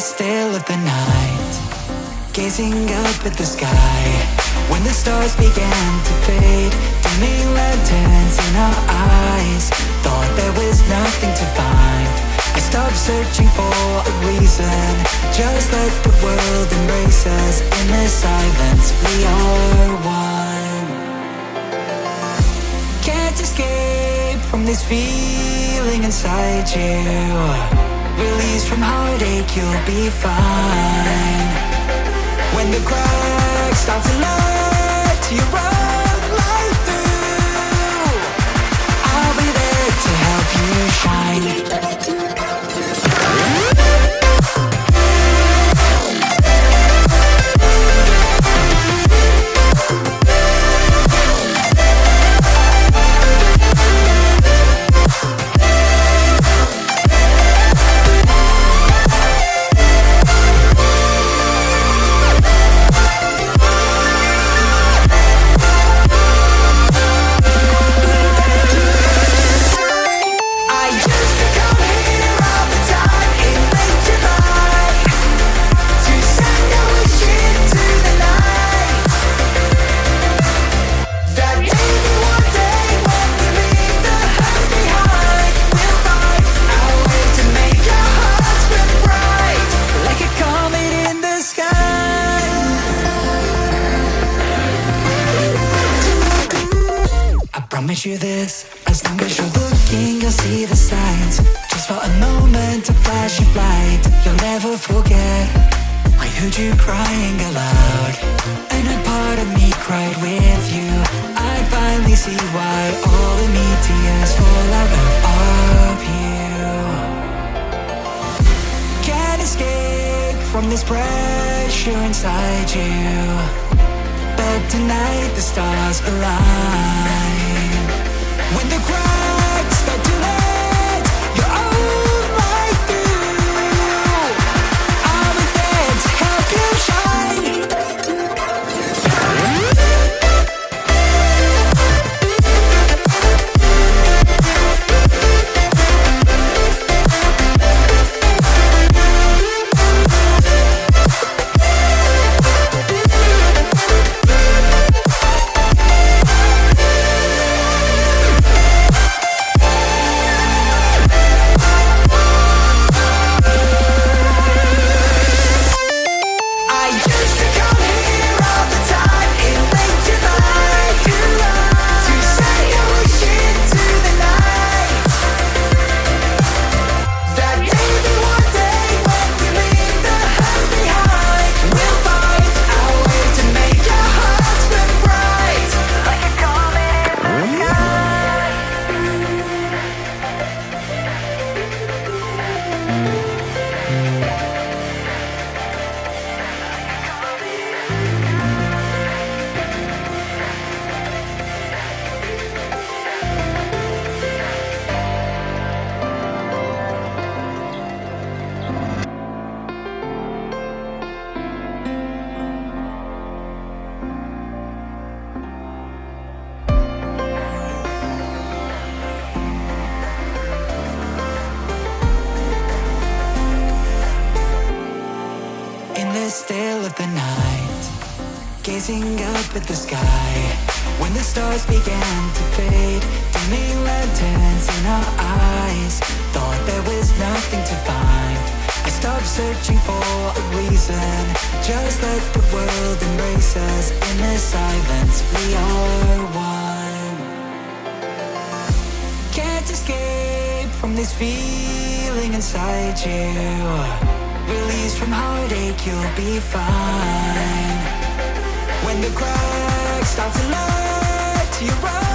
still of the night, gazing up at the sky, when the stars began to fade, dimming lanterns in our eyes, thought there was nothing to find. I stopped searching for a reason, just let the world embrace us. In the silence we are one. Can't escape from this feeling inside you. Release from heartache, you'll be fine. When the cracks start to let you run right through, I'll be there to help you shine. Promise you this, as long as you're looking, you'll see the signs. Just for a moment, a flash of light, you'll never forget. I heard you crying aloud, and a part of me cried with you. I finally see why all the meteors fall out of you. Can't escape from this pressure inside you, but tonight the stars align. When the cracks start to let your own light through, I'll be there to help you shine. Still of the night, gazing up at the sky, when the stars began to fade, dimming lanterns in our eyes, thought there was nothing to find. I stopped searching for a reason, just let the world embrace us. In the silence we are one. Can't escape from this feeling inside you. Release from heartache, you'll be fine. When the cracks start to let you run